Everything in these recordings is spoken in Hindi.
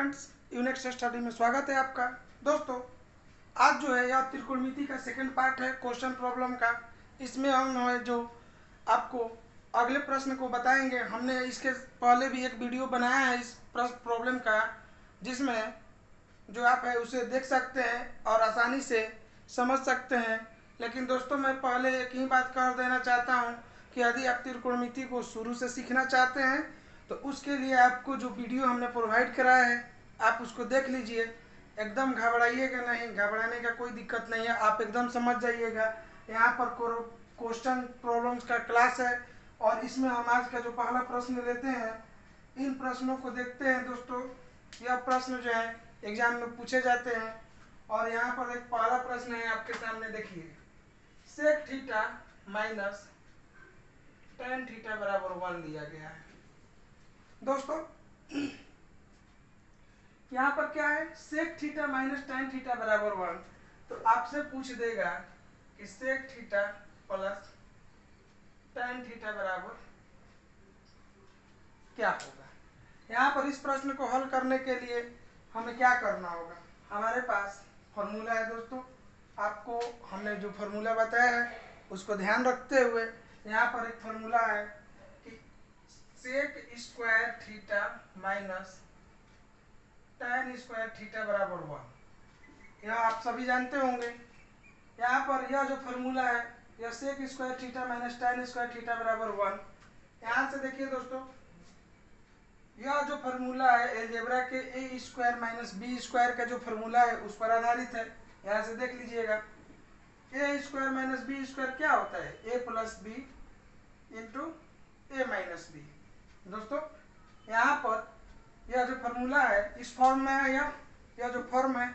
फ्रेंड्स, यूनिक्स स्टडी में स्वागत है आपका। दोस्तों, आज जो है यह त्रिकोणमिति का सेकंड पार्ट है क्वेश्चन प्रॉब्लम का। इसमें हम है जो आपको अगले प्रश्न को बताएंगे। हमने इसके पहले भी एक वीडियो बनाया है इस प्रॉब्लम का, जिसमें जो आप है उसे देख सकते हैं और आसानी से समझ सकते हैं। लेकिन दोस्तों, मैं पहले एक ही बात कर देना चाहता हूँ कि यदि आप त्रिकोणमिति को शुरू से सीखना चाहते हैं तो उसके लिए आपको जो वीडियो हमने प्रोवाइड कराया है आप उसको देख लीजिए। एकदम घबराइएगा नहीं, घबराने का कोई दिक्कत नहीं है, आप एकदम समझ जाइएगा। यहाँ पर क्वेश्चन प्रॉब्लम्स का क्लास है और इसमें हम आज का जो पहला प्रश्न लेते हैं, इन प्रश्नों को देखते हैं। दोस्तों, यह प्रश्न जो है एग्जाम में पूछे जाते हैं और यहाँ पर एक पहला प्रश्न है आपके सामने, देखिए। Sec theta minus tan theta बराबर 1 दिया गया है। दोस्तों, यहाँ पर क्या है, sec theta minus tan theta बराबर 1। तो आपसे पूछ देगा कि sec theta plus tan theta बराबर क्या होगा। यहाँ पर इस प्रश्न को हल करने के लिए हमें क्या करना होगा, हमारे पास फॉर्मूला है। दोस्तों, आपको हमने जो फॉर्मूला बताया है उसको ध्यान रखते हुए यहाँ पर एक फॉर्मूला है कि sec square theta minus tan square theta बराबर 1। यह आप सभी जानते होंगे। यहाँ पर यह जो फॉर्मूला है, यह sec square theta minus tan square theta बराबर 1। यहाँ से देखिए दोस्तों, यह जो फॉर्मूला है एलजेब्रा के ए स्क्वायर माइनस बी स्क्वायर का जो फॉर्मूला है उस पर आधारित है। यहाँ से देख लीजिएगा, ए स्क्वायर माइनस बी स्क्वायर क्या होता है, ए प्लस बी इंटू ए माइनस बी। दोस्तों, यहाँ पर यह जो फॉर्मूला है इस फॉर्म में है, यह जो फॉर्म है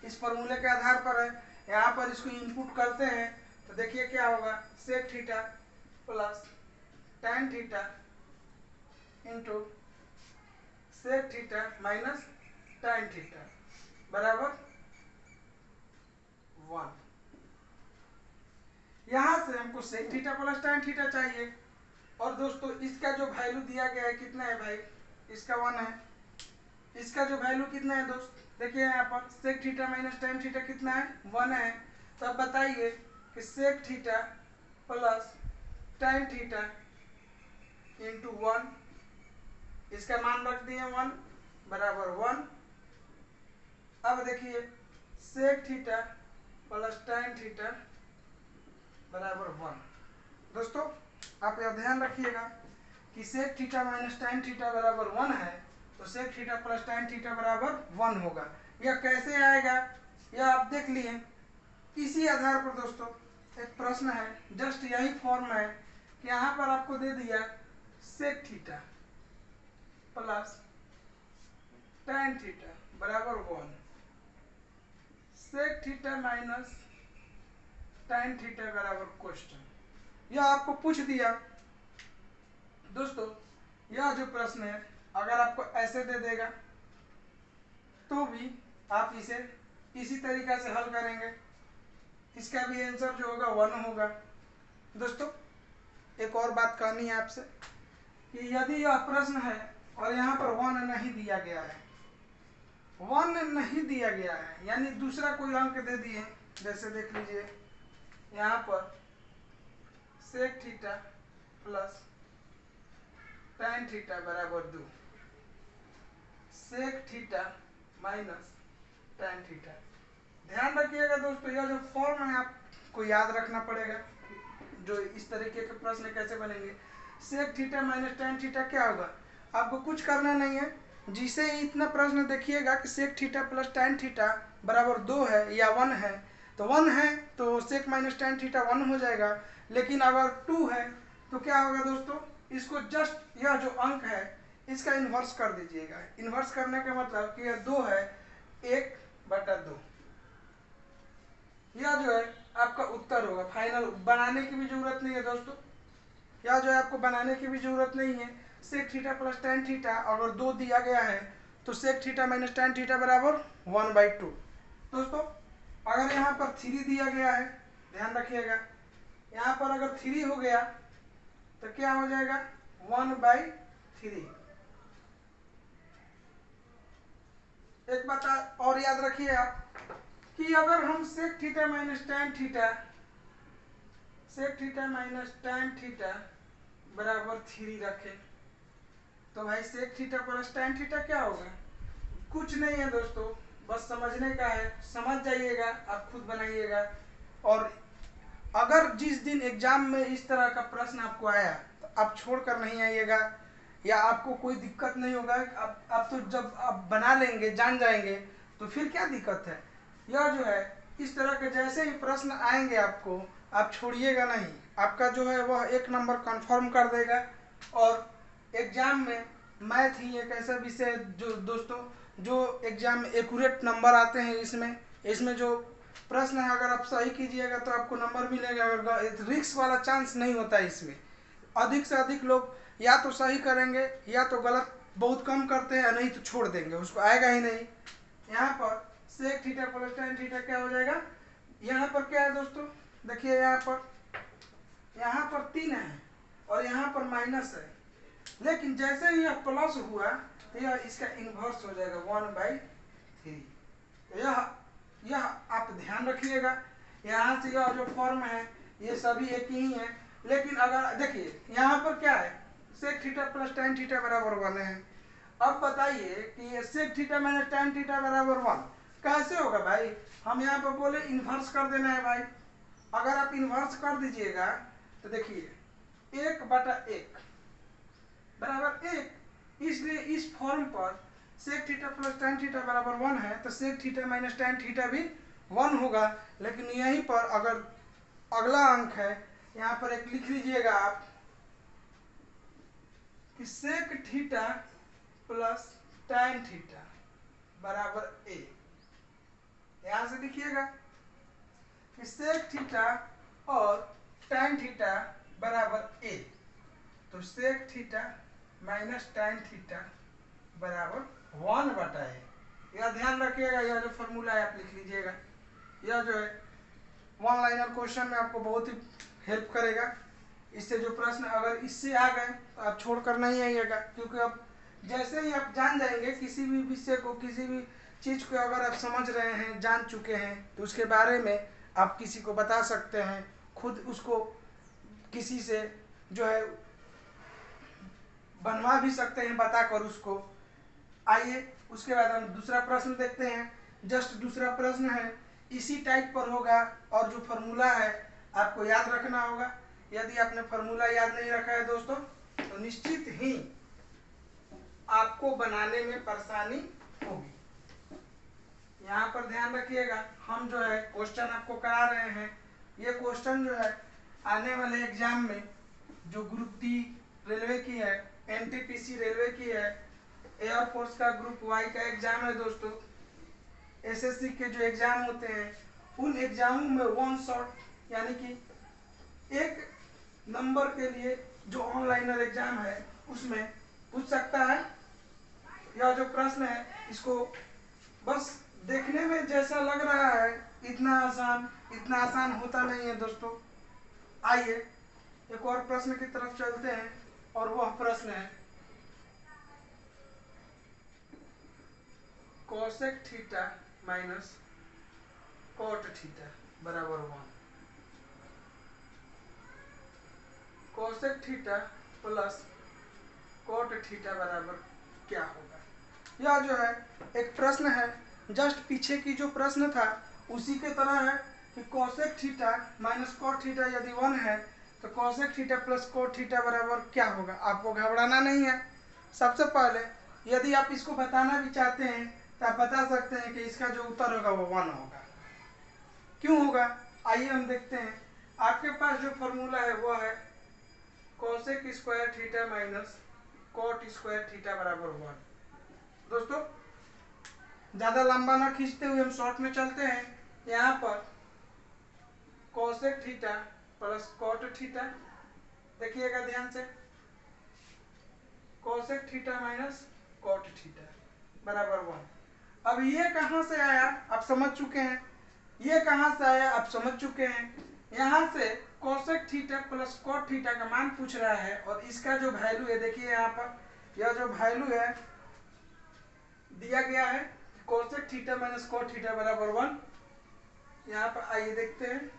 इस फॉर्मूले के आधार पर है। यहाँ पर इसको इनपुट करते हैं तो देखिए क्या होगा, sec theta plus tan theta into sec theta minus tan theta बराबर 1। यहाँ से हमको sec theta plus tan theta चाहिए और दोस्तों इसका जो वैल्यू दिया गया है कितना है भाई, इसका 1 है। इसका जो वैल्यू कितना है दोस्त, देखिए यहाँ पर sec theta minus tan theta कितना है, 1 है। तो अब बताइए कि sec theta plus tan theta into 1, इसका मान रख दिए 1 बराबर 1। अब देखिए sec theta plus tan theta बराबर 1। दोस्तों, आप यह ध्यान रखिएगा कि sec theta minus tan theta बराबर 1 है तो sec theta plus tan theta बराबर 1 होगा। यह कैसे आएगा यह आप देख लिए। इसी आधार पर दोस्तों एक प्रश्न है, जस्ट यही फॉर्म है कि यहाँ पर आपको दे दिया sec theta plus tan theta बराबर 1, sec theta minus tan theta बराबर क्वेश्चन, यह आपको पूछ दिया। दोस्तों, यह जो प्रश्न है अगर आपको ऐसे दे देगा तो भी आप इसे इसी तरीका से हल करेंगे, इसका भी आंसर जो होगा 1 होगा। दोस्तों, एक और बात कहनी है आपसे कि यदि यह प्रश्न है और यहाँ पर 1 नहीं दिया गया है, 1 नहीं दिया गया है यानी दूसरा कोई अंक दे दिए, जैसे देख लीजिए यहाँ पर sec theta plus tan theta बराबर 2, sec theta minus tan theta. ध्यान रखिएगा दोस्तों, यह जो फॉर्म है आपको याद रखना पड़ेगा जो इस तरीके के प्रश्न कैसे बनेंगे। Sec theta minus tan theta क्या होगा, आपको कुछ करना नहीं है। जिसे इतना प्रश्न देखिएगा कि sec theta plus tan theta बराबर 2 है या 1 है, तो 1 है तो सेक माइनस टेन थीटा 1 हो जाएगा। लेकिन अगर 2 है तो क्या होगा दोस्तों, इसको जस्ट यह जो अंक है इसका इन्वर्स कर दीजिएगा। इन्वर्स करने का मतलब कि यह 2 है 1/2, यह जो है आपका उत्तर होगा फाइनल। बनाने की भी जरूरत नहीं है दोस्तों, यह जो है आपको बनाने की भी जरूरत नहीं है। Sec theta plus tan theta अगर 2 दिया गया है तो sec theta minus tan theta बराबर 1/2। दोस्तों, अगर यहाँ पर 3 दिया गया है, ध्यान रखिएगा, यहाँ पर अगर 3 हो गया तो क्या हो जाएगा 1/3। एक बात और याद रखिए आप कि अगर हम sec theta minus tan theta बराबर 3 रखें तो भाई sec theta plus tan theta क्या होगा? कुछ नहीं है दोस्तों, बस समझने का है, समझ जाइएगा, आप खुद बनाइएगा। और अगर जिस दिन एग्जाम में इस तरह का प्रश्न आपको आया तो आप छोड़ कर नहीं आइएगा, या आपको कोई दिक्कत नहीं होगा। आप तो जब आप बना लेंगे, जान जाएंगे, तो फिर क्या दिक्कत है। यह जो है इस तरह के जैसे ही प्रश्न आएंगे आपको, आप छोड़िएगा नहीं, आपका जो है वह 1 नंबर कंफर्म कर देगा। और एग्जाम में मैथ ही एक ऐसा विषय जो दोस्तों जो एग्जाम में एक्यूरेट नंबर आते हैं। इसमें जो प्रश्न है अगर आप सही कीजिएगा तो आपको नंबर मिलेगा, अगर रिस्क वाला चांस नहीं होता है। इसमें अधिक से अधिक लोग या तो सही करेंगे या तो गलत बहुत कम करते हैं, नहीं तो छोड़ देंगे, उसको आएगा ही नहीं। यहाँ पर sec theta plus tan theta क्या हो जाएगा? यहाँ पर क्या है दोस्तों, देखिए यहाँ पर 3 है और यहाँ पर माइनस है, लेकिन जैसे ही यह प्लस हुआ तो यह इसका इन्वर्स हो जाएगा 1/3। तो यह आप ध्यान रखिएगा। यहाँ से यह जो फॉर्म है ये सभी एक ही है, लेकिन अगर देखिए यहाँ पर क्या है, sec theta plus tan theta बराबर 1 है। अब बताइए कि ये sec theta minus tan theta बराबर 1 कैसे होगा भाई? हम यहाँ पर बोले इन्वर्स कर देना है भाई। अगर आप इन्वर्स कर दीजिएगा तो देखिए 1/1 बराबर 1, इसलिए इस फॉर्म पर sec theta plus tan theta बराबर 1 है तो sec theta minus tan theta भी 1 होगा। लेकिन यहीं पर अगर अगला अंक है, यहाँ पर एक लिख लीजिएगा आप कि sec theta plus tan theta बराबर a। यहाँ से लिखिएगा कि सेक थीटा और टैन थीटा बराबर a, तो sec theta minus tan theta बराबर 1/a। यह ध्यान रखिएगा, यह जो फॉर्मूला है आप लिख लीजिएगा। यह जो है 1 लाइनर क्वेश्चन में आपको बहुत ही हेल्प करेगा। इससे जो प्रश्न अगर इससे आ गए तो आप छोड़कर नहीं आइएगा, क्योंकि अब जैसे ही आप जान जाएंगे किसी भी विषय को, किसी भी चीज़ को अगर आप समझ रहे हैं, जान चुके हैं, तो उसके बारे में आप किसी को बता सकते हैं, खुद उसको किसी से जो है बनवा भी सकते हैं बताकर उसको। आइए उसके बाद हम दूसरा प्रश्न देखते हैं। जस्ट दूसरा प्रश्न है, इसी टाइप पर होगा और जो फॉर्मूला है आपको याद रखना होगा। यदि आपने फॉर्मूला याद नहीं रखा है दोस्तों तो निश्चित ही आपको बनाने में परेशानी होगी। यहाँ पर ध्यान रखिएगा, हम जो है क्वेश्चन आपको करा रहे हैं। ये क्वेश्चन जो है आने वाले एग्जाम में जो ग्रुप डी रेलवे की है, एनटीपीसी रेलवे की है, एयरफोर्स का ग्रुप वाई का एग्जाम है दोस्तों, एसएससी के जो एग्जाम होते हैं उन एग्जामों में 1 शॉट यानी कि 1 नंबर के लिए जो ऑनलाइनर एग्जाम है उसमें पूछ सकता है। यह जो प्रश्न है इसको बस देखने में जैसा लग रहा है इतना आसान होता नहीं है दोस्तों। आइए एक और प्रश्न की तरफ चलते हैं और वह प्रश्न है cosec theta minus cot theta बराबर 1। Cosec theta plus cot theta बराबर क्या होगा? यह जो है एक प्रश्न है, जस्ट पीछे की जो प्रश्न था उसी के तरह है कि cosec theta minus cot theta यदि 1 है तो cosec theta plus cot theta बराबर क्या होगा। आपको घबराना नहीं है। सबसे पहले यदि आप इसको बताना भी चाहते हैं तो आप बता सकते हैं कि इसका जो उत्तर होगा वो 1 होगा। क्यों होगा आइए हम देखते हैं। आपके पास जो फॉर्मूला है वो है cosec square theta minus cot square theta बराबर 1। दोस्तों ज़्यादा लंबा ना खींचते हुए हम शॉर्ट में चलते हैं। यहाँ पर cosec theta plus cot theta, देखिएगा ध्यान से, cosec theta minus cot theta बराबर 1। अब ये कहाँ से आया आप समझ चुके हैं, ये कहाँ से आया आप समझ चुके हैं। यहाँ से cosec theta plus cot theta का मान पूछ रहा है और इसका जो वैल्यू है देखिए यहाँ पर, यह जो वैल्यू है दिया गया है cosec theta minus cot theta बराबर 1। यहाँ पर आइए देखते हैं,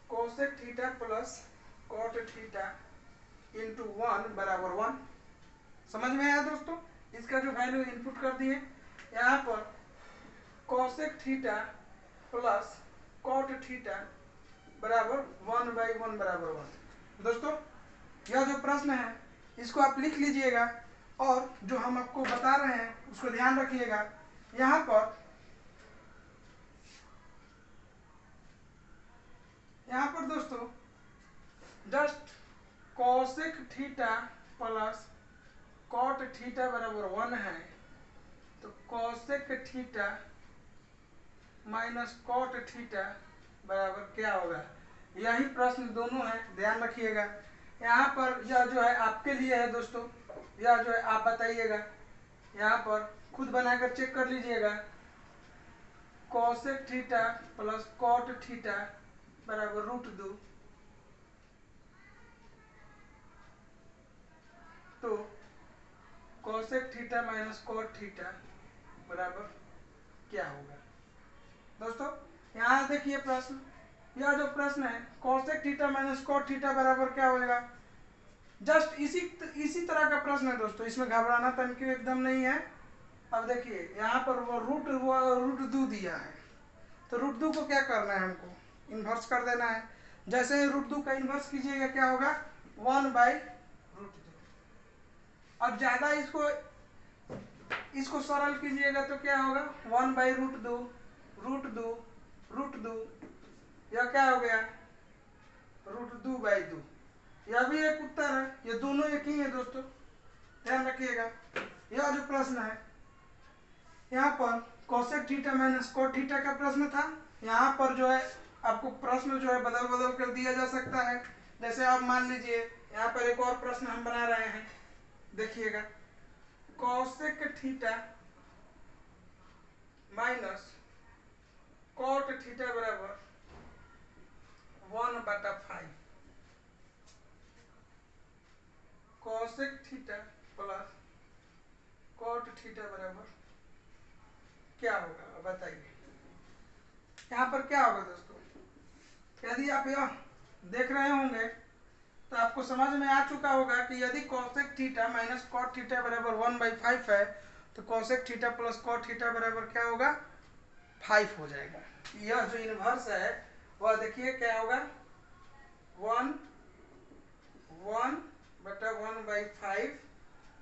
cosec theta plus cot theta into 1 बराबर 1। समझ में आया दोस्तों? इसका जो वैल्यू इनपुट कर दिए, यहाँ पर cosec theta plus cot theta बराबर 1/1 बराबर 1। दोस्तों यह जो प्रश्न है इसको आप लिख लीजिएगा और जो हम आपको बता रहे हैं उसको ध्यान रखिएगा। यहाँ पर दोस्तों just cosec theta plus cot theta बराबर 1 है, तो cosec theta minus cot theta बराबर क्या होगा? यही प्रश्न दोनों है, ध्यान रखिएगा। यहाँ पर यह जो है आपके लिए है दोस्तों, यह जो है आप बताइएगा, यहाँ पर खुद बनाकर चेक कर लीजिएगा। Cosec theta plus cot theta बराबर √2, तो cosec theta minus cot theta बराबर क्या होगा? दोस्तों यहाँ देखिए प्रश्न, यह जो प्रश्न है cosec theta minus cot theta बराबर क्या होगा? जस्ट इसी तरह का प्रश्न है दोस्तों, इसमें घबराना तनकी एकदम नहीं है। अब देखिए यहाँ पर वो √2 दिया है, तो √2 को क्या करना है, हमको इन्वर्स कर देना है। जैसे ही √2 का इन्वर्स कीजिएगा क्या होगा? 1/√2। अब ज्यादा इसको सरल कीजिएगा तो क्या होगा? 1/√2 √2 यह क्या हो गया? √2/2। यह भी एक उत्तर है, ये दोनों एक ही है दोस्तों, ध्यान रखिएगा। यह जो प्रश्न है यहाँ पर cosec theta minus cot theta का प्रश्न था। यहाँ पर जो है आपको प्रश्न जो है बदल कर दिया जा सकता है। जैसे आप मान लीजिए यहाँ पर एक और प्रश्न हम बना रहे हैं, देखिएगा, cosec theta minus cot theta बराबर 1/5, cosec theta plus cot theta बराबर क्या होगा? बताइए यहाँ पर क्या होगा दोस्तों? यदि आप यह देख रहे होंगे तो आपको समझ में आ चुका होगा कि यदि cosec theta minus cot theta बराबर 1/5 है, तो cosec theta plus cot theta बराबर क्या होगा? 5 हो जाएगा। यह जो इनवर्स है वह देखिए क्या होगा? 1/1/5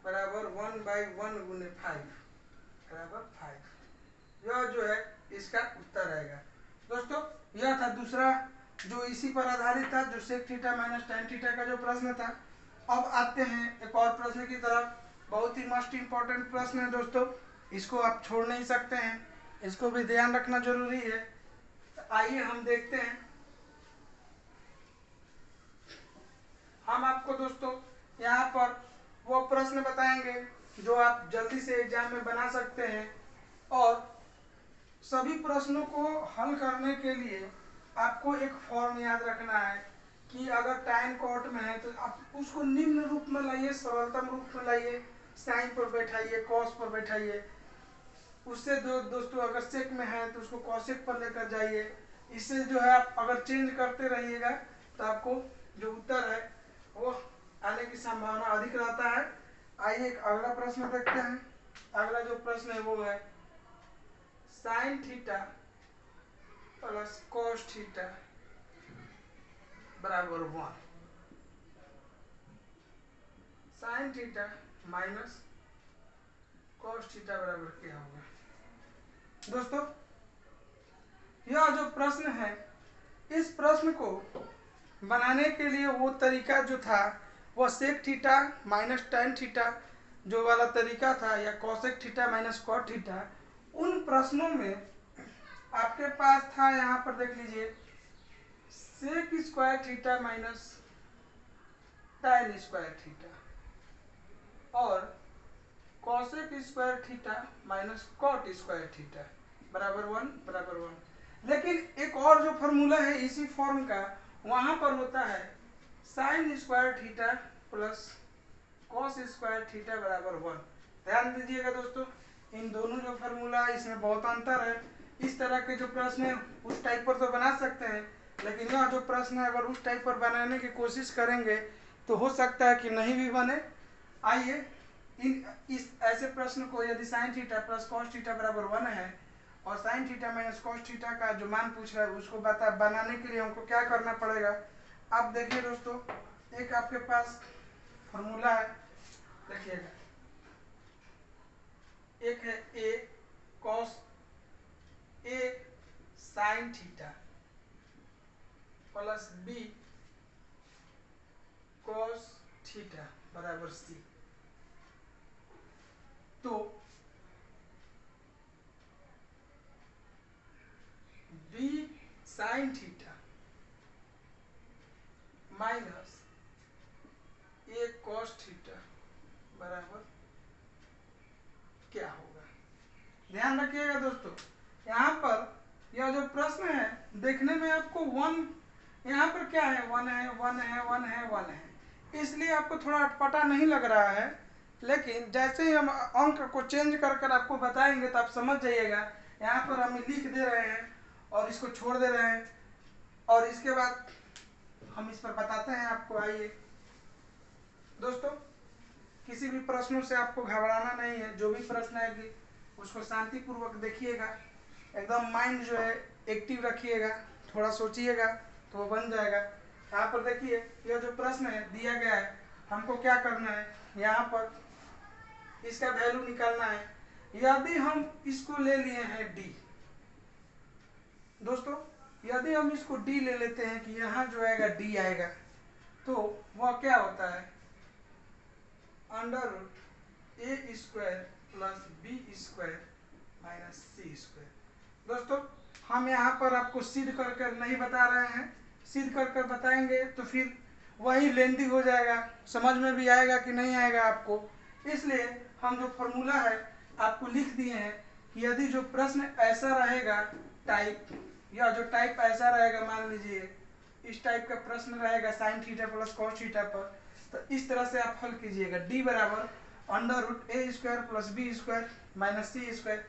बराबर 1/1 गुने 5 बराबर 5। यह जो है इसका उत्तर रहेगा। दोस्तों यह था दूसरा जो इसी पर आधारित था, जो sec theta minus tan theta का जो प्रश्न था। अब आते हैं एक और प्रश्न की तरफ। बहुत ही मोस्ट इम्पोर्टेंट प्रश्न है दोस्तों, इसको आप छोड़ नहीं सकते हैं, इसको भी ध्यान रखना जरूरी है। तो आइए हम देखते हैं। हम आपको दोस्तों यहाँ पर वो प्रश्न बताएंगे जो आप जल्दी से एग्जाम में बना सकते हैं, और सभी प्रश्नों को हल करने के लिए आपको एक फॉर्म याद रखना है कि अगर tan कॉट में है तो आप उसको निम्न रूप में लाइए, सरलतम रूप में लाइए, साइन पर बैठाइए, कॉस पर बैठाइए। उससे दोस्तों अगर सेक में है तो उसको कॉसेक पर लेकर जाइए। इससे जो है आप अगर चेंज करते रहिएगा तो आपको जो उत्तर है वो आने की संभावना अधिक रहता है। आइए एक अगला प्रश्न देखते हैं। अगला जो प्रश्न है वो है sign theta plus cos theta बराबर 1, sign theta minus cos theta बराबर क्या होगा? दोस्तों यह जो प्रश्न है, इस प्रश्न को बनाने के लिए वो तरीका जो था वह sec theta minus tan theta जो वाला तरीका था, या cosec theta minus cot theta, उन प्रश्नों में आपके पास था, यहाँ पर देख लीजिए, sec square theta minus tan square theta और cosec square theta minus cot square theta बराबर 1। लेकिन एक और जो फॉर्मूला है इसी फॉर्म का, वहां पर होता है sine square theta plus cos square theta बराबर 1। ध्यान दीजिएगा दोस्तों, इन दोनों जो फार्मूला है इसमें बहुत अंतर है। इस तरह के जो प्रश्न है उस टाइप पर तो बना सकते हैं, लेकिन यह जो प्रश्न है अगर उस टाइप पर बनाने की कोशिश करेंगे तो हो सकता है कि नहीं भी बने। आइए इस ऐसे प्रश्न को, यदि sign theta plus cos theta बराबर 1 है और sign theta minus cos theta का जो मान पूछ रहा है उसको बनाने के लिए हमको क्या करना पड़ेगा। आप देखिए दोस्तों, एक आपके पास फॉर्मूला है, देखिएगा, एक है A cos A sine theta plus B cos theta बराबर सी। तो B sine theta minus A cos theta बराबर क्या होगा। ध्यान रखिएगा दोस्तों, यहाँ पर यह जो प्रश्न है देखने में आपको 1, यहाँ पर क्या है, 1 है 1 है 1 है 1 है, इसलिए आपको थोड़ा अटपटा नहीं लग रहा है। लेकिन जैसे ही हम अंक को चेंज कर कर आपको बताएंगे तो आप समझ जाइएगा। यहाँ पर हम लिख दे रहे हैं और इसको छोड़ दे रहे हैं, और इसके बाद हम इस पर बताते हैं आपको। आइए दोस्तों, किसी भी प्रश्नों से आपको घबराना नहीं है। जो भी प्रश्न है कि उसको शांतिपूर्वक देखिएगा, एकदम माइंड जो है एक्टिव रखिएगा, थोड़ा सोचिएगा तो वो बन जाएगा। यहाँ पर देखिए, यह जो प्रश्न है दिया गया है, हमको क्या करना है, यहाँ पर इसका वैल्यू निकालना है। यदि हम इसको ले लिए हैं डी, दोस्तों यदि हम इसको डी ले लेते हैं कि यहाँ जो आएगा डी आएगा, तो वह क्या होता है, under root A square plus B square minus C square. दोस्तों हम यहाँ पर आपको सिद्ध कर कर नहीं बता रहे हैं, सिद्ध कर कर बताएंगे तो फिर वही लेंदी हो जाएगा, समझ में भी आएगा कि नहीं आएगा आपको। इसलिए हम जो फॉर्मूला है आपको लिख दिए हैं कि यदि जो प्रश्न ऐसा रहेगा टाइप, या जो टाइप ऐसा रहेगा, मान लीजिए इस टाइप का प्रश्न रहेगा sign theta plus cos theta पर, तो इस तरह से आप हल कीजिएगा। डी बराबर under root A square plus B square minus C square.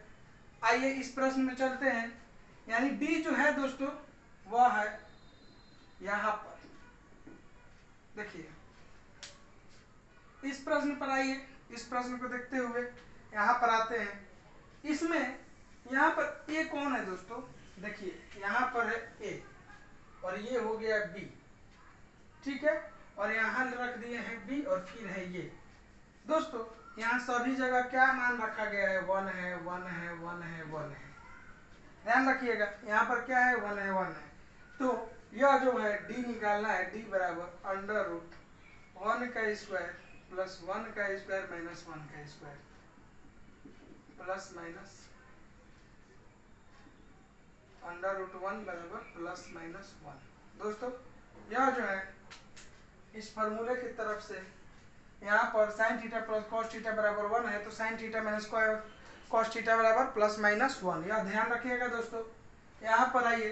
आइए इस प्रश्न में चलते हैं। यानी डी जो है दोस्तों वह है यहाँ पर, देखिए इस प्रश्न पर आइए, इस प्रश्न को देखते हुए यहाँ पर आते हैं। इसमें यहाँ पर ए कौन है दोस्तों, देखिए यहाँ पर है ए और ये हो गया बी, ठीक है, और यहाँ रख दिए हैं बी और फिर है ये। दोस्तों यहाँ सभी जगह क्या मान रखा गया है, 1 है 1 है 1 है 1 है। ध्यान रखिएगा, यहाँ पर क्या है, 1 है 1 है। तो यह जो है डी निकालना है, डी बराबर अंडर रूट 1 का स्क्वायर प्लस 1 का स्क्वायर माइनस 1 का square plus minus under root 1 बराबर प्लस माइनस 1। दोस्तों यह जो है इस फार्मूले की तरफ से यहाँ पर sign theta plus cos theta बराबर 1 है, तो sign theta minus cos theta बराबर प्लस माइनस 1, यह ध्यान रखिएगा दोस्तों। यहाँ पर आइए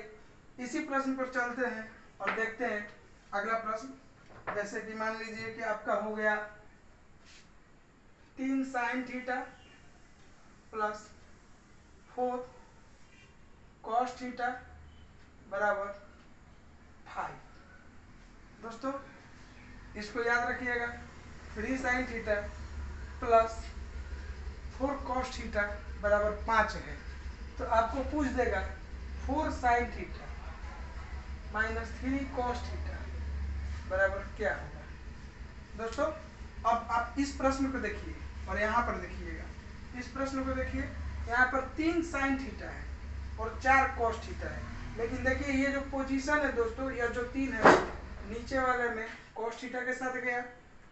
इसी प्रश्न पर चलते हैं और देखते हैं अगला प्रश्न। जैसे कि मान लीजिए कि आपका हो गया 3 sign theta plus 4 cos theta बराबर 5। दोस्तों इसको याद रखिएगा, 3 sign theta plus 4 cos theta बराबर 5 है। तो आपको पूछ देगा 4 sign theta minus 3 cos theta बराबर क्या होगा। दोस्तों अब आप इस प्रश्न को देखिए और यहाँ पर देखिएगा, इस प्रश्न को देखिए, यहाँ पर 3 साइन थीटा है और 4 कॉस थीटा है। लेकिन देखिए ये जो पोजीशन है दोस्तों, यह जो 3 है नीचे वाले में कॉस थीटा के साथ गया,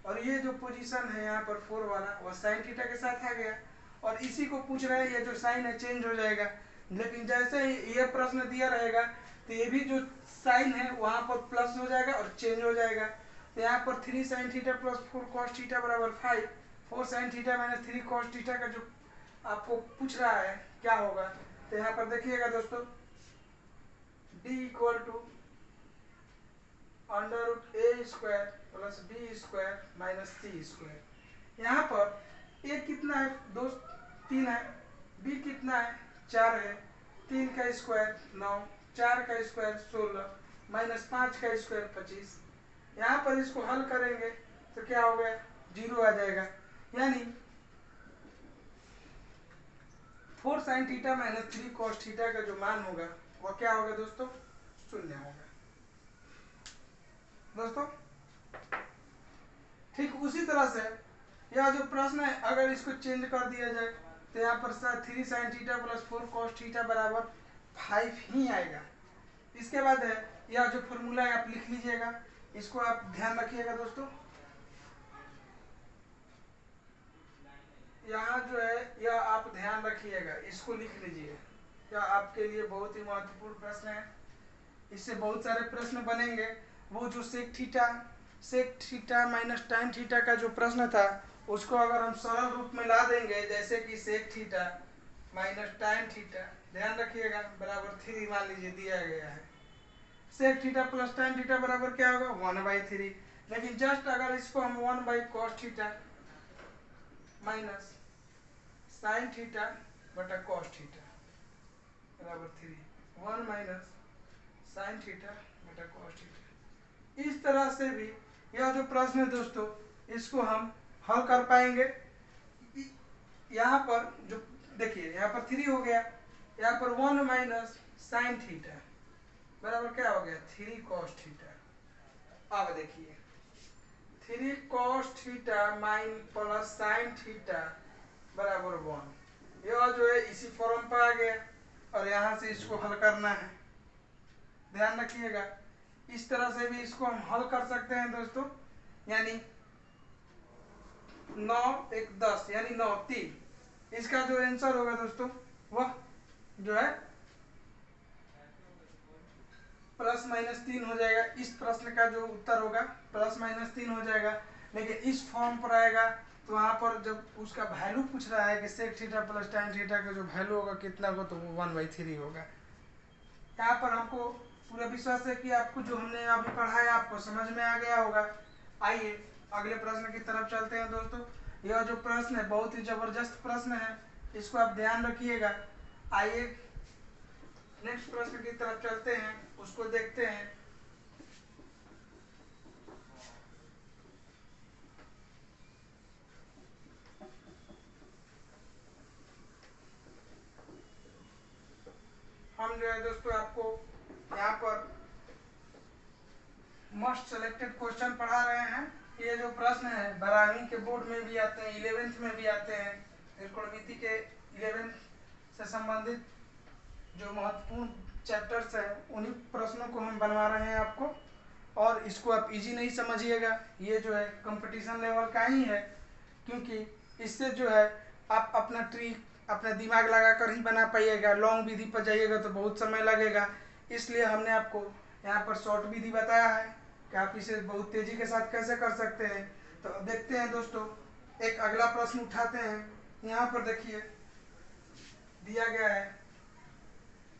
और ये जो पोजीशन है यहाँ पर 4 वाला वह साइन थीटा के साथ आ गया, और इसी को पूछ रहे हैं ये जो साइन है चेंज हो जाएगा। लेकिन जैसे ही ये प्रश्न दिया रहेगा तो ये भी जो साइन है वहाँ पर प्लस हो जाएगा और चेंज हो जाएगा। तो यहाँ पर 3 sign theta plus 4 cos theta बराबर 5, 4 sign theta minus 3 cos theta का जो आपको पूछ रहा है क्या होगा। तो यहाँ पर देखिएगा दोस्तों, D equal to under root A square plus B square minus C square. यहाँ पर ए कितना है दोस्त, 3 है, बी कितना है, 4 है, 3 का स्क्वायर 9, 4 का स्क्वायर 16, माइनस 5 का स्क्वायर 25। यहाँ पर इसको हल करेंगे तो क्या हो गया, 0 आ जाएगा, यानी 4 sign theta minus 3 cos theta का जो मान होगा वो क्या होगा दोस्तों, 0 होगा। दोस्तों ठीक उसी तरह से यह जो प्रश्न है, अगर इसको चेंज कर दिया जाए तो यहाँ पर 3 sign theta plus 4 cos theta बराबर 5 ही आएगा। इसके बाद है यह जो फॉर्मूला है आप लिख लीजिएगा, इसको आप ध्यान रखिएगा दोस्तों। यहाँ जो है यह आप ध्यान रखिएगा, इसको लिख लीजिए, यह आपके लिए बहुत ही महत्वपूर्ण प्रश्न है। इससे बहुत सारे प्रश्न बनेंगे। वो जो sec theta minus tan theta का जो प्रश्न था उसको अगर हम सरल रूप में ला देंगे, जैसे कि sec theta minus tan theta, ध्यान रखिएगा, बराबर 3 मान लीजिए दिया गया है। Sec theta plus tan theta बराबर क्या होगा, 1/3। लेकिन जस्ट अगर इसको हम 1/cos theta minus sine theta बटा कॉस थीटा बराबर 3, 1 माइनस साइन थीटा बटा कॉस थीटा, इस तरह से भी यह जो प्रश्न है दोस्तों इसको हम हल कर पाएंगे। यहाँ पर जो देखिए यहाँ पर 3 हो गया, यहाँ पर 1 माइनस साइन थीटा बराबर क्या हो गया, 3 कॉस थीटा। अब देखिए 3 cos theta mine plus sine theta बराबर 1, यह जो है इसी फॉर्म पर आ गया और यहाँ से इसको हल करना है, ध्यान रखिएगा। इस तरह से भी इसको हम हल कर सकते हैं दोस्तों, यानी 9 1 10 यानी 9 3, इसका जो आंसर होगा दोस्तों वह जो है प्लस माइनस 3 हो जाएगा। इस प्रश्न का जो उत्तर होगा प्लस माइनस 3 हो जाएगा। लेकिन इस फॉर्म पर आएगा तो वहाँ पर जब उसका वैल्यू पूछ रहा है कि sec theta plus tan theta का जो वैल्यू होगा कितना होगा, तो वो 1/3 होगा। यहाँ पर हमको पूरा विश्वास है कि आपको जो हमने अभी पढ़ाया आपको समझ में आ गया होगा। आइए अगले प्रश्न की तरफ चलते हैं दोस्तों। यह जो प्रश्न है बहुत ही जबरदस्त प्रश्न है, इसको आप ध्यान रखिएगा। आइए नेक्स्ट प्रश्न की तरफ चलते हैं, उसको देखते हैं। हम जो है दोस्तों आपको यहाँ पर मोस्ट सेलेक्टेड क्वेश्चन पढ़ा रहे हैं। ये जो प्रश्न है 12वीं के बोर्ड में भी आते हैं, 11th में भी आते हैं। त्रिकोणमिति के 11th से संबंधित जो महत्वपूर्ण चैप्टर्स है उन्हीं प्रश्नों को हम बनवा रहे हैं आपको। और इसको आप इजी नहीं समझिएगा, ये जो है कंपटीशन लेवल का ही है, क्योंकि इससे जो है आप अपना ट्रिक अपना दिमाग लगा कर ही बना पाइएगा। लॉन्ग विधि पर जाइएगा तो बहुत समय लगेगा, इसलिए हमने आपको यहाँ पर शॉर्ट विधि बताया है कि आप इसे बहुत तेज़ी के साथ कैसे कर सकते हैं। तो देखते हैं दोस्तों, एक अगला प्रश्न उठाते हैं। यहाँ पर देखिए दिया गया है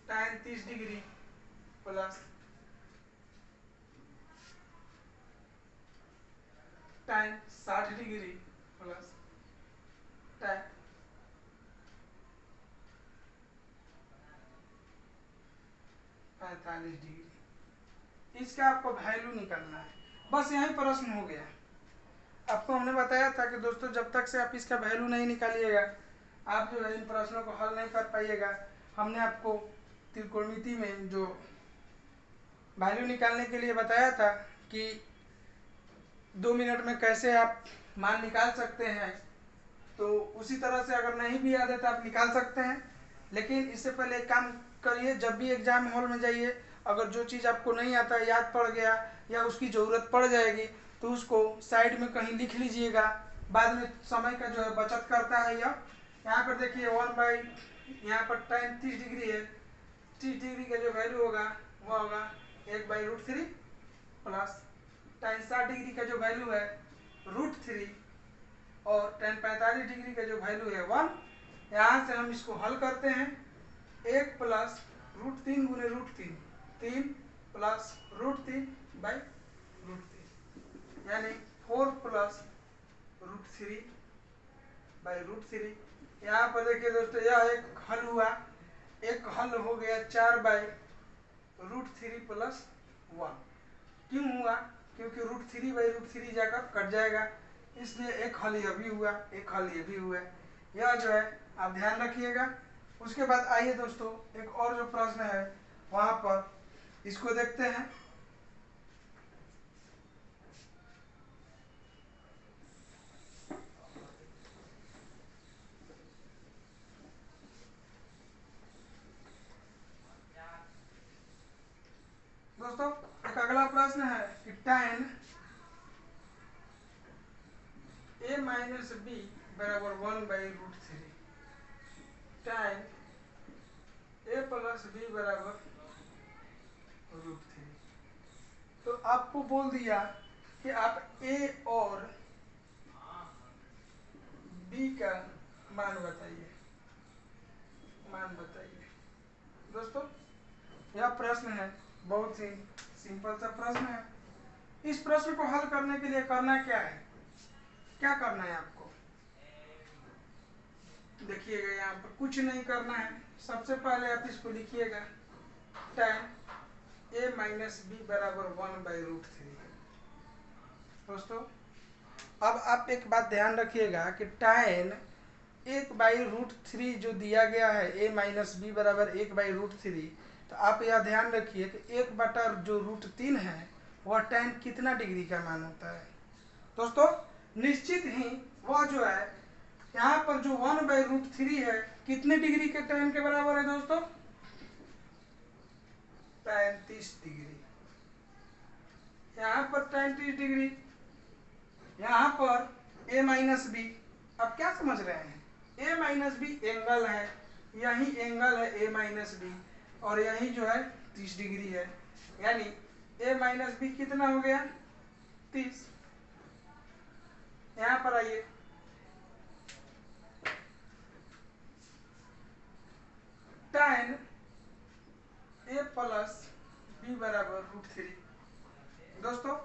tan 30 degree plus tan 60 degree plus tan 45 degree, इसका आपको वैल्यू निकालना है। बस यही प्रश्न हो गया। आपको हमने बताया था कि दोस्तों जब तक से आप इसका वैल्यू नहीं निकालिएगा आप जो है इन प्रश्नों को हल नहीं कर पाइएगा। हमने आपको त्रिकोणमिति में जो वैल्यू निकालने के लिए बताया था कि 2 मिनट में कैसे आप मान निकाल सकते हैं, तो उसी तरह से अगर नहीं भी याद है तो आप निकाल सकते हैं। लेकिन इससे पहले एक काम करिए, जब भी एग्जाम हॉल में जाइए, अगर जो चीज़ आपको नहीं आता याद पड़ गया या उसकी ज़रूरत पड़ जाएगी तो उसको साइड में कहीं लिख लीजिएगा, बाद में समय का जो है बचत करता है यह। यहाँ पर देखिए 1 यहाँ पर tan 30 डिग्री है, 30 डिग्री का जो वैल्यू होगा वह होगा 1/√3 प्लस tan 60 डिग्री का जो वैल्यू है √3 और tan 45 डिग्री का जो वैल्यू है 1। यहाँ से हम इसको हल करते हैं। 1 प्लस √3 गुने √3, 3 प्लस √3/√3 यानी 4 प्लस √3/√3 यहाँ पर देखिए दोस्तों, यह एक हल हुआ, एक हल हो गया 4/√3+1। क्यों हुआ? क्योंकि √3/√3 जाकर कट जाएगा, इसलिए एक हल यह भी हुआ, एक हल ये भी हुआ। यह जो है आप ध्यान रखिएगा। उसके बाद आइए दोस्तों, एक और जो प्रश्न है वहाँ पर इसको देखते हैं। दोस्तों एक अगला प्रश्न है कि tan a माइनस बी बराबर 1/√3, tan a प्लस बी बराबर √3। तो आपको बोल दिया कि आप a और b का मान बताइए, मान बताइए। दोस्तों यह प्रश्न है, बहुत ही सिंपल सा प्रश्न है। इस प्रश्न को हल करने के लिए करना क्या है, क्या करना है आपको? देखिएगा, यहाँ पर कुछ नहीं करना है। सबसे पहले आप इसको लिखिएगा, tan a माइनस बी बराबर 1/√3। दोस्तों अब आप एक बात ध्यान रखिएगा कि tan 1/√3 जो दिया गया है, a माइनस बी बराबर 1/√3, तो आप यह ध्यान रखिए कि 1 जो √3 है वह tan कितना डिग्री का मान होता है। दोस्तों निश्चित ही वह जो है यहाँ पर जो 1/√3 है कितने डिग्री के tan के बराबर है दोस्तों? tan 30 degree. यहाँ पर tan 30 डिग्री, यहाँ पर a माइनस बी। अब क्या समझ रहे हैं? a माइनस बी एंगल है, यही एंगल है a माइनस बी, और यही जो है 30 डिग्री है। यानी a माइनस बी कितना हो गया? 30। यहाँ पर आइए, tan a प्लस बी बराबर √3। दोस्तों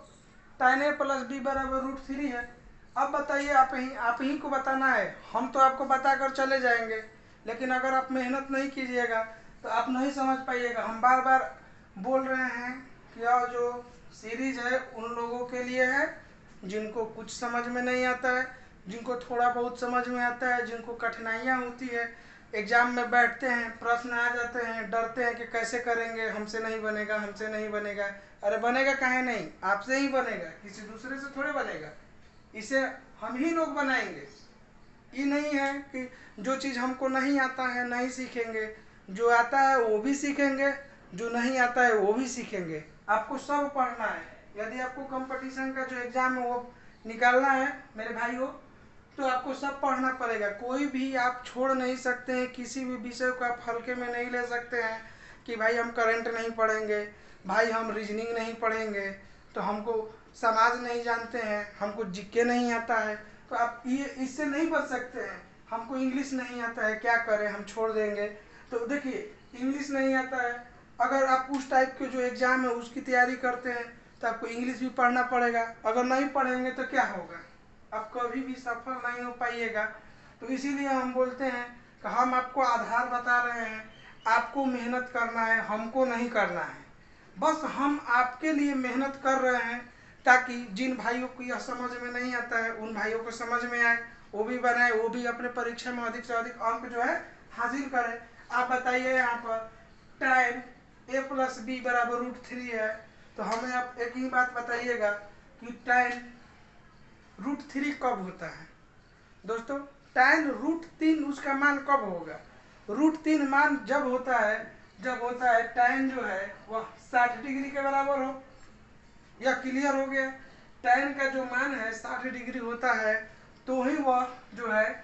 tan a प्लस बी बराबर √3 है। अब बताइए, आप ही को बताना है, हम तो आपको बताकर चले जाएंगे, लेकिन अगर आप मेहनत नहीं कीजिएगा तो आप नहीं समझ पाइएगा। हम बार बार बोल रहे हैं कि यह जो सीरीज है उन लोगों के लिए है जिनको कुछ समझ में नहीं आता है, जिनको थोड़ा बहुत समझ में आता है, जिनको कठिनाइयाँ होती है, एग्जाम में बैठते हैं, प्रश्न आ जाते हैं, डरते हैं कि कैसे करेंगे, हमसे नहीं बनेगा, हमसे नहीं बनेगा। अरे बनेगा काहे नहीं, आपसे ही बनेगा, किसी दूसरे से थोड़े बनेगा। इसे हम ही लोग बनाएंगे। ये नहीं है कि जो चीज़ हमको नहीं आता है नहीं सीखेंगे, जो आता है वो भी सीखेंगे, जो नहीं आता है वो भी सीखेंगे। आपको सब पढ़ना है। यदि आपको कंपटीशन का जो एग्ज़ाम है वो निकालना है मेरे भाइयों, तो आपको सब पढ़ना पड़ेगा। कोई भी आप छोड़ नहीं सकते हैं, किसी भी विषय को आप हल्के में नहीं ले सकते हैं कि भाई हम करंट नहीं पढ़ेंगे, भाई हम रीजनिंग नहीं पढ़ेंगे, तो हमको समाज नहीं जानते हैं, हमको जीके नहीं आता है, तो आप ये इससे नहीं बच सकते हैं। हमको इंग्लिश नहीं आता है, क्या करें, हम छोड़ देंगे। तो देखिए, इंग्लिश नहीं आता है, अगर आप उस टाइप के जो एग्ज़ाम है उसकी तैयारी करते हैं तो आपको इंग्लिश भी पढ़ना पड़ेगा। अगर नहीं पढ़ेंगे तो क्या होगा, आप कभी भी सफल नहीं हो पाइएगा। तो इसीलिए हम बोलते हैं कि हम आपको आधार बता रहे हैं, आपको मेहनत करना है, हमको नहीं करना है। बस हम आपके लिए मेहनत कर रहे हैं ताकि जिन भाइयों को यह समझ में नहीं आता है उन भाइयों को समझ में आए, वो भी बनाए, वो भी अपने परीक्षा में अधिक से अधिक अंक जो है हासिल करें। आप बताइए, यहाँ पर tan a प्लस बी बराबर √3 है, तो हमें आप एक ही बात बताइएगा कि tan √3 कब होता है? दोस्तों tan √3 उसका मान कब होगा? √3 मान जब होता है tan जो है वह 60 डिग्री के बराबर हो। यह क्लियर हो गया। tan का जो मान है 60 डिग्री होता है, तो ही वह जो है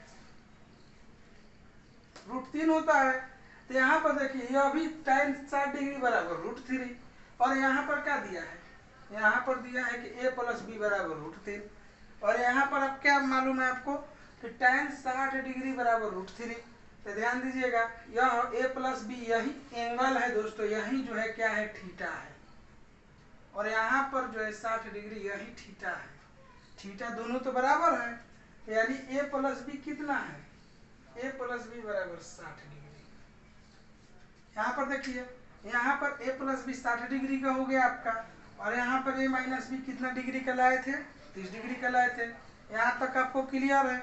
√3 होता है। तो यहाँ पर देखिए, यह भी tan 60 डिग्री बराबर √3, और यहाँ पर क्या दिया है? यहाँ पर दिया है कि a प्लस बी बराबर √3, और यहाँ पर अब क्या मालूम है आपको कि tan 60 डिग्री बराबर √3। तो ध्यान दीजिएगा, यह a प्लस बी यही एंगल है दोस्तों, यही जो है क्या है, थीटा है, और यहाँ पर जो है 60 डिग्री यही थीटा है। थीटा दोनों तो बराबर है, यानी a प्लस बी कितना है? ए प्लस बी बराबर 60 डिग्री। यहाँ पर देखिए, यहाँ पर ए प्लस बी 60 डिग्री का हो गया आपका, और यहाँ पर ए माइनस बी कितना डिग्री का लाए थे, 30 डिग्री का लाए थे। यहाँ तक आपको क्लियर है?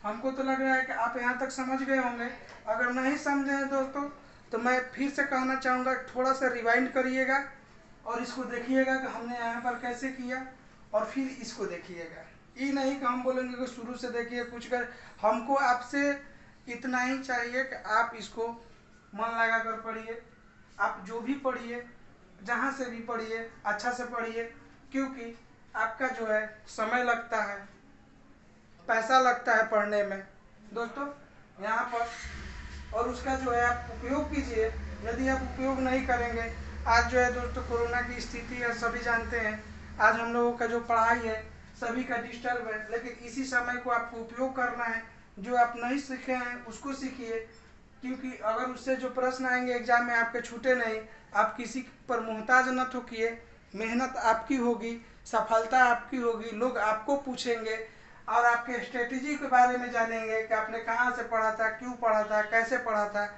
हमको तो लग रहा है कि आप यहाँ तक समझ गए होंगे। अगर नहीं समझे हैं दोस्तों तो मैं फिर से कहना चाहूँगा, थोड़ा सा रिवाइंड करिएगा और इसको देखिएगा कि हमने यहाँ पर कैसे किया, और फिर इसको देखिएगा। ये नहीं कि हम बोलेंगे कि शुरू से देखिए कुछ कर, हमको आपसे इतना ही चाहिए कि आप इसको मन लगा कर पढ़िए। आप जो भी पढ़िए, जहाँ से भी पढ़िए, अच्छा से पढ़िए, क्योंकि आपका जो है समय लगता है, पैसा लगता है पढ़ने में दोस्तों यहाँ पर, और उसका जो है आप उपयोग कीजिए। यदि आप उपयोग नहीं करेंगे, आज जो है दोस्तों कोरोना की स्थिति है, सभी जानते हैं, आज हम लोगों का जो पढ़ाई है सभी का डिस्टर्ब है, लेकिन इसी समय को आपको उपयोग करना है। जो आप नहीं सीखे हैं उसको सीखिए, क्योंकि अगर उससे जो प्रश्न आएंगे एग्जाम में आपके छूटे नहीं। आप किसी पर मोहताज न ठोकिए, मेहनत आपकी होगी, सफलता आपकी होगी, लोग आपको पूछेंगे और आपके स्ट्रेटेजी के बारे में जानेंगे कि आपने कहाँ से पढ़ा था, क्यों पढ़ा था, कैसे पढ़ा था।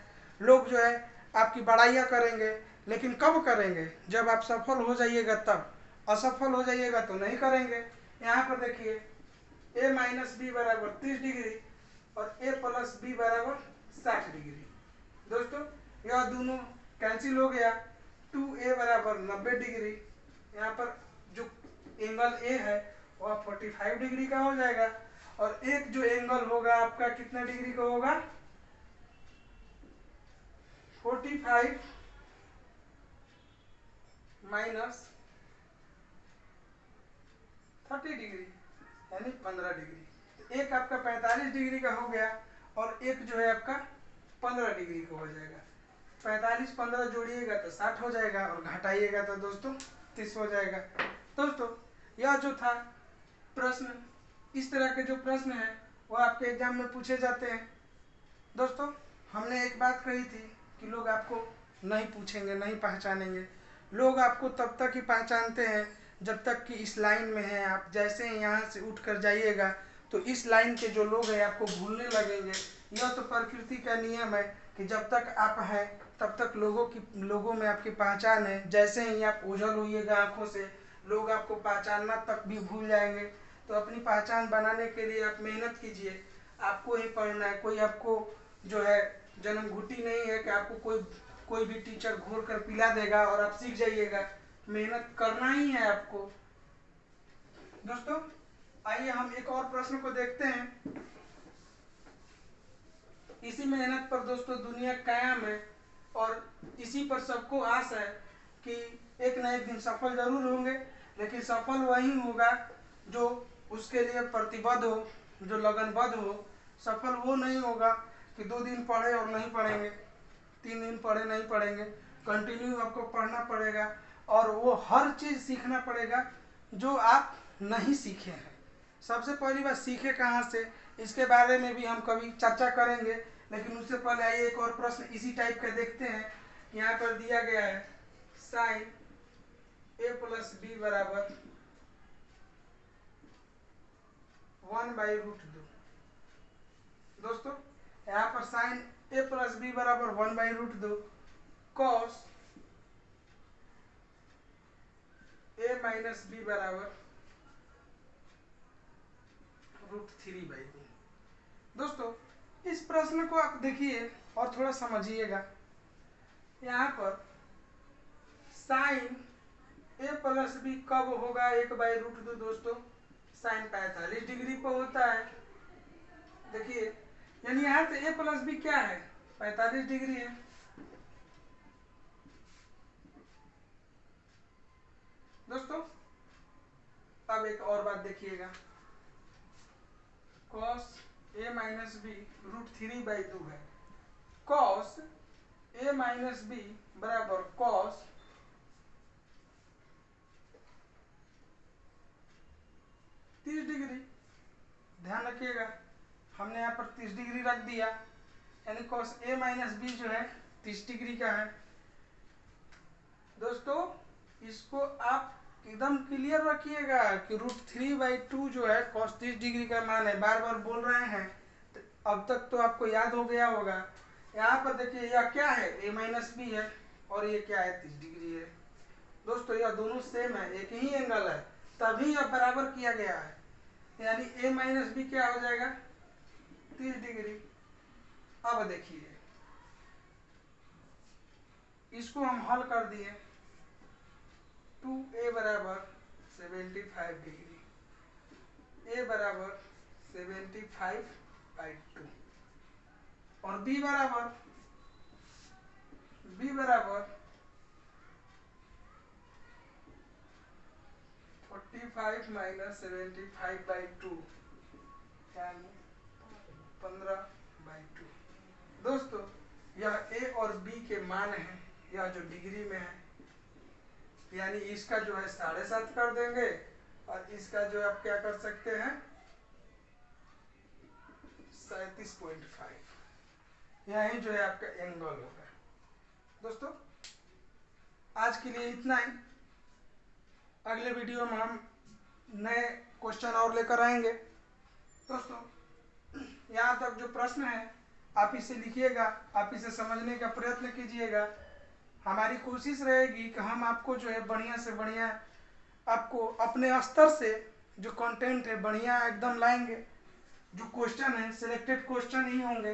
लोग जो है आपकी बड़ाइयाँ करेंगे, लेकिन कब करेंगे? जब आप सफल हो जाइएगा तब। असफल हो जाइएगा तो नहीं करेंगे। यहाँ पर देखिए, ए माइनस बी बराबर 30 डिग्री और ए प्लस बी बराबर 60 डिग्री। दोस्तों यह दोनों कैंसिल हो गया, 2a बराबर 90 डिग्री। यहाँ पर जो एंगल ए है वह 45 डिग्री का हो जाएगा, और एक जो एंगल होगा आपका कितना डिग्री का होगा, 45 माइनस 30 डिग्री यानी 15 डिग्री। एक आपका 45 डिग्री का हो गया और एक जो है आपका 15 डिग्री का हो जाएगा। 45 15 जोड़िएगा तो 60 हो जाएगा, और घटाइएगा तो दोस्तों 30 हो जाएगा। दोस्तों यह जो था प्रश्न, इस तरह के जो प्रश्न है वो आपके एग्जाम में पूछे जाते हैं। दोस्तों हमने एक बात कही थी कि लोग आपको नहीं पूछेंगे, नहीं पहचानेंगे। लोग आपको तब तक ही पहचानते हैं जब तक कि इस लाइन में हैं आप। जैसे ही यहाँ से उठ कर जाइएगा तो इस लाइन के जो लोग हैं आपको भूलने लगेंगे। यह तो प्रकृति का नियम है कि जब तक आप हैं तब तक लोगों में आपकी पहचान है। जैसे ही आप ओझल होइएगा आँखों से, लोग आपको पहचानना तक भी भूल जाएंगे। तो अपनी पहचान बनाने के लिए आप मेहनत कीजिए। आपको ही पढ़ना है, कोई आपको जो है जन्म घुटी नहीं है कि आपको कोई भी टीचर घोर कर पिला देगा और आप सीख जाइएगा। मेहनत करना ही है आपको। दोस्तों आइए हम एक और प्रश्न को देखते हैं। इसी मेहनत पर दोस्तों दुनिया कायम है, और इसी पर सबको आस है कि एक न एक दिन सफल जरूर होंगे। लेकिन सफल वही होगा जो उसके लिए प्रतिबद्ध हो, जो लगनबद्ध हो। सफल वो नहीं होगा कि 2 दिन पढ़े और नहीं पढ़ेंगे, 3 दिन पढ़े नहीं पढ़ेंगे। कंटिन्यू आपको पढ़ना पड़ेगा, और वो हर चीज़ सीखना पड़ेगा जो आप नहीं सीखे हैं। सबसे पहली बात, सीखे कहाँ से, इसके बारे में भी हम कभी चर्चा करेंगे। लेकिन उससे पहले आइए एक और प्रश्न इसी टाइप का देखते हैं। यहाँ पर दिया गया है साइन ए प्लस बी बराबर 1/√2। दोस्तों यहाँ पर साइन ए प्लस बी बराबर 1/√2 कॉस ए माइनस बी बराबर √3/2। दोस्तों इस प्रश्न को आप देखिए और थोड़ा समझिएगा। यहाँ पर साइन ए प्लस बी कब होगा 1/√2 दोस्तों? साइन 45 डिग्री पर होता है। देखिए यानी यहाँ से ए प्लस बी क्या है, 45 डिग्री है। दोस्तों अब एक और बात देखिएगा, कॉस ए माइनस बी √3/2 है। कॉस ए माइनस बी बराबर कॉस 30 डिग्री। ध्यान रखिएगा हमने यहाँ पर 30 डिग्री रख दिया, यानी कॉस ए माइनस बी जो है 30 डिग्री का है। दोस्तों इसको आप एकदम क्लियर रखिएगा कि √3/2 जो है कॉस 30 डिग्री का मान है। बार बार बोल रहे हैं तो अब तक तो आपको याद हो गया होगा। यहाँ पर देखिए यह क्या है, a माइनस बी है और ये क्या है 30 डिग्री है। दोस्तों यह दोनों सेम है, एक ही एंगल है, तभी यह बराबर किया गया है। यानी a माइनस बी क्या हो जाएगा 30 डिग्री। अब देखिए इसको हम हल कर दिए, 2a बराबर 75 डिग्री, a बराबर 75/2 और b बराबर 45 माइनस 75/2 यानी 15/2। दोस्तों यह a और b के मान हैं, यह जो डिग्री में है, यानी इसका जो है 7.5 कर देंगे और इसका जो आप क्या कर सकते हैं 37.5, यही जो है आपका एंगल होगा। दोस्तों आज के लिए इतना ही, अगले वीडियो में हम नए क्वेश्चन और लेकर आएंगे। दोस्तों यहाँ तक जो प्रश्न है आप इसे लिखिएगा, आप इसे समझने का प्रयत्न कीजिएगा। हमारी कोशिश रहेगी कि हम आपको जो है बढ़िया से बढ़िया आपको अपने स्तर से जो कंटेंट है बढ़िया एकदम लाएंगे। जो क्वेश्चन है सिलेक्टेड क्वेश्चन ही होंगे,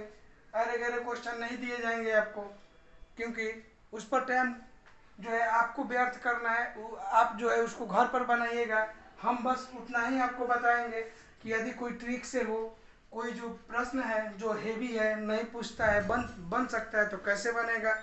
अरे गहरे क्वेश्चन नहीं दिए जाएंगे आपको, क्योंकि उस पर टाइम जो है आपको व्यर्थ करना है, वो आप जो है उसको घर पर बनाइएगा। हम बस उतना ही आपको बताएंगे कि यदि कोई ट्रिक से हो, कोई जो प्रश्न है जो हेवी है नहीं पूछता है बन सकता है तो कैसे बनेगा।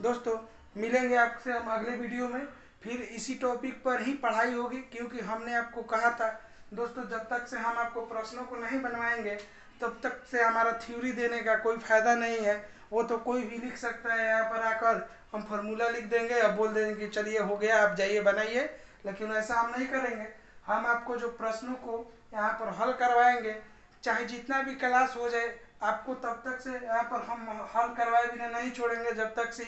दोस्तों मिलेंगे आपसे हम अगले वीडियो में, फिर इसी टॉपिक पर ही पढ़ाई होगी, क्योंकि हमने आपको कहा था दोस्तों जब तक से हम आपको प्रश्नों को नहीं बनवाएंगे तब तक से हमारा थ्योरी देने का कोई फायदा नहीं है। वो तो कोई भी लिख सकता है, यहाँ पर आकर हम फार्मूला लिख देंगे और बोल देंगे कि चलिए हो गया आप जाइए बनाइए, लेकिन ऐसा हम नहीं करेंगे। हम आपको जो प्रश्नों को यहाँ पर हल करवाएंगे, चाहे जितना भी क्लास हो जाए, आपको तब तक से यहाँ पर हम हल करवाए बिना नहीं छोड़ेंगे जब तक से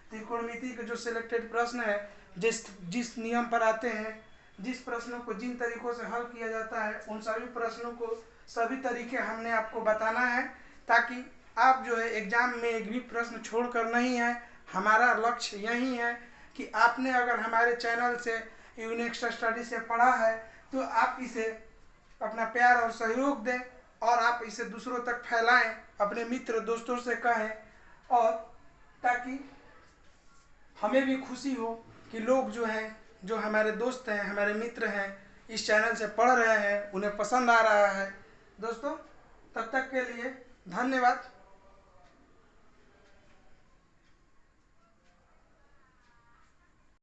त्रिकोणमिति के जो सिलेक्टेड प्रश्न है जिस नियम पर आते हैं, जिस प्रश्नों को जिन तरीकों से हल किया जाता है, उन सभी प्रश्नों को सभी तरीके हमने आपको बताना है, ताकि आप जो है एग्जाम में एक भी प्रश्न छोड़कर नहीं आए। हमारा लक्ष्य यही है कि आपने अगर हमारे चैनल से यूनिक्स स्टडी से पढ़ा है तो आप इसे अपना प्यार और सहयोग दें और आप इसे दूसरों तक फैलाएं, अपने मित्र दोस्तों से कहें, और ताकि हमें भी खुशी हो कि लोग जो हैं, जो हमारे दोस्त हैं, हमारे मित्र हैं, इस चैनल से पढ़ रहे हैं, उन्हें पसंद आ रहा है। दोस्तों तब तक के लिए धन्यवाद।